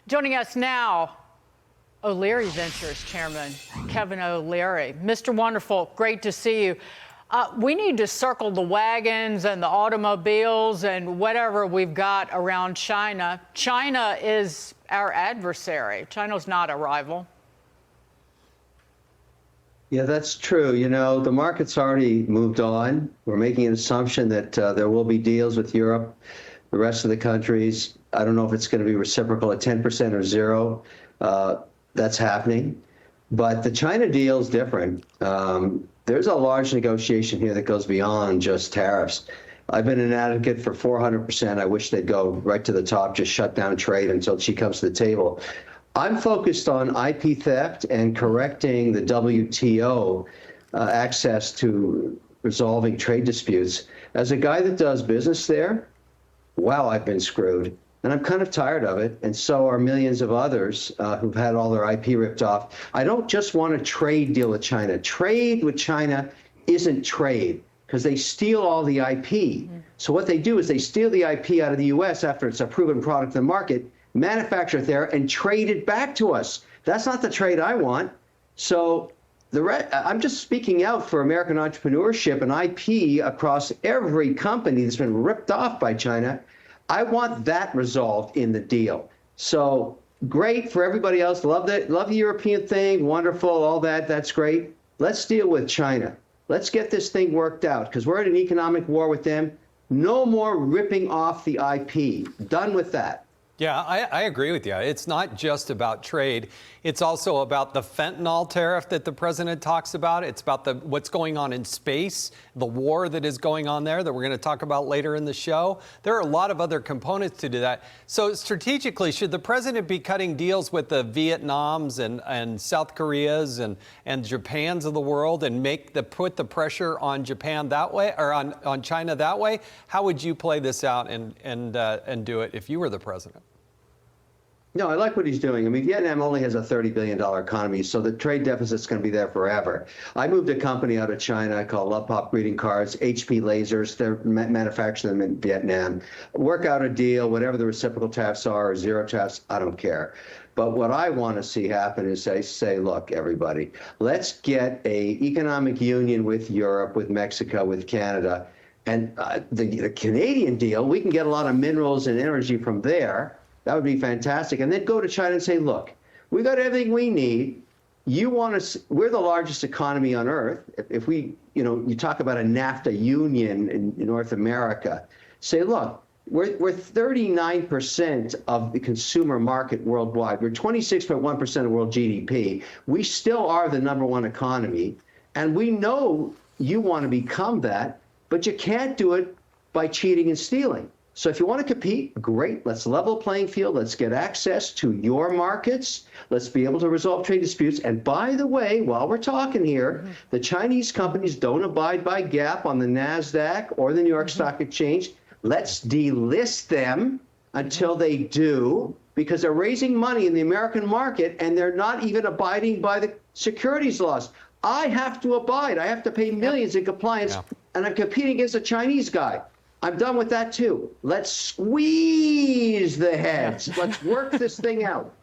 Joining us now, O'Leary Ventures Chairman Kevin O'Leary. Mr. Wonderful, great to see you. We need to circle the wagons and the automobiles and whatever we've got around China. China is our adversary. China's not a rival. Yeah, that's true. You know, the market's already moved on. We're making an assumption that there will be deals with Europe, the rest of the countries. I don't know if it's going to be reciprocal at 10% or zero. That's happening. But the China deal is different. There's a large negotiation here that goes beyond just tariffs. I've been an advocate for 400%. I wish they'd go right to the top, just shut down trade until she comes to the table. I'm focused on IP theft and correcting the WTO access to resolving trade disputes. As a guy that does business there, wow, I've been screwed. And I'm kind of tired of it, and so are millions of others who've had all their IP ripped off. I don't just want a trade deal with China. Trade with China isn't trade because they steal all the IP. So what they do is they steal the IP out of the US after it's a proven product in the market, manufacture it there, and trade it back to us. That's not the trade I want. So I'm just speaking out for American entrepreneurship and IP across every company that's been ripped off by China. I want that resolved in the deal. So great for everybody else. Love the European thing. Wonderful. All that. That's great. Let's deal with China. Let's get this thing worked out because we're in an economic war with them. No more ripping off the IP. Done with that. Yeah, I agree with you. It's not just about trade. It's also about the fentanyl tariff that the president talks about. It's about what's going on in space, the war that is going on there that we're going to talk about later in the show. There are a lot of other components to do that. So strategically, should the president be cutting deals with the Vietnams and South Koreas and Japans of the world and put the pressure on Japan that way or on China that way? How would you play this out and do it if you were the president? No, I like what he's doing. I mean, Vietnam only has a $30 billion economy, so the trade deficit's going to be there forever. I moved a company out of China called Love Pop Greeting Cards, HP Lasers. They're manufacturing them in Vietnam. Work out a deal, whatever the reciprocal tariffs are or zero tariffs, I don't care. But what I want to see happen is say, look, everybody, let's get an economic union with Europe, with Mexico, with Canada. And the Canadian deal, we can get a lot of minerals and energy from there. That would be fantastic. And then go to China and say, look, we got everything we need. You want us, we're the largest economy on earth. If we, you talk about a NAFTA union in North America, say, look, we're 39% of the consumer market worldwide. We're 26.1% of world GDP. We still are the #1 economy. And we know you want to become that, but you can't do it by cheating and stealing. So if you want to compete, great. Let's level the playing field. Let's get access to your markets. Let's be able to resolve trade disputes. And by the way, while we're talking here, the Chinese companies don't abide by GAAP on the NASDAQ or the New York Stock Exchange. Let's delist them until they do, because they're raising money in the American market and they're not even abiding by the securities laws. I have to abide. I have to pay millions in compliance, and I'm competing against a Chinese guy. I'm done with that, too. Let's squeeze the heads. Let's work this thing out.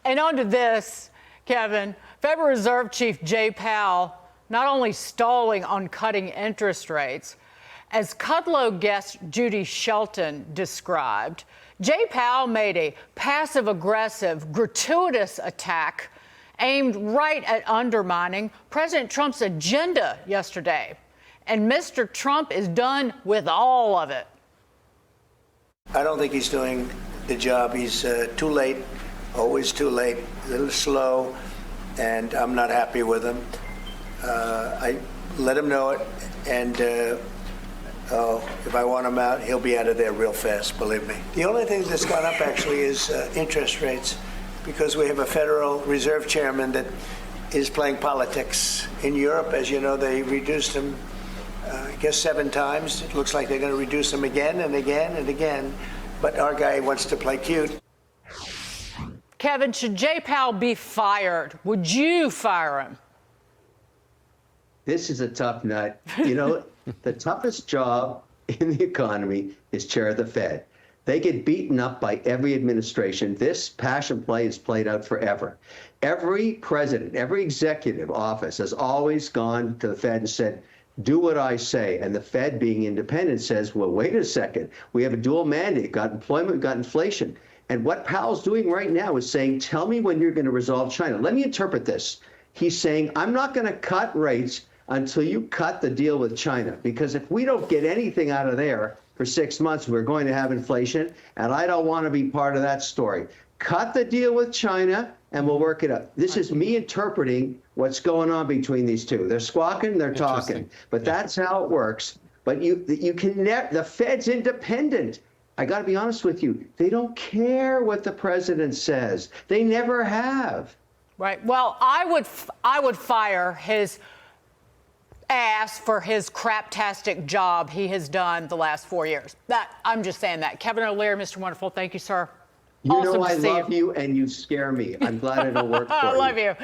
And on to this, Kevin. Federal Reserve Chief Jay Powell not only stalling on cutting interest rates, as Kudlow guest Judy Shelton described, Jay Powell made a passive-aggressive, gratuitous attack aimed right at undermining President Trump's agenda yesterday. And Mr. Trump is done with all of it. I don't think he's doing the job. He's too late, always too late, a little slow, and I'm not happy with him. I let him know it, and if I want him out, he'll be out of there real fast, believe me. The only thing that's gone up, actually, is interest rates, because we have a Federal Reserve Chairman that is playing politics. In Europe, as you know, they reduced him I guess 7 times. It looks like they're going to reduce them again and again and again. But our guy wants to play cute. Kevin, should Jay Powell be fired? Would you fire him? This is a tough nut. You know, the toughest job in the economy is chair of the Fed. They get beaten up by every administration. This passion play is played out forever. Every president, every executive office has always gone to the Fed and said, do what I say. And the Fed, being independent, says, well, wait a second. We have a dual mandate, got employment, got inflation. And what Powell's doing right now is saying, tell me when you're going to resolve China. Let me interpret this. He's saying, I'm not going to cut rates until you cut the deal with China. Because if we don't get anything out of there for 6 months, we're going to have inflation. And I don't want to be part of that story. Cut the deal with China and we'll work it out. This is me interpreting what's going on between these two. They're squawking, they're talking. But that's how it works. But you can never, the Fed's independent. I got to be honest with you. They don't care what the president says. They never have. Right. Well, I would fire his ass for his craptastic job he has done the last 4 years. I'm just saying that. Kevin O'Leary, Mr. Wonderful, thank you, sir. You Awesome know I to see love you and you scare me. I'm glad it'll work for you. I love you.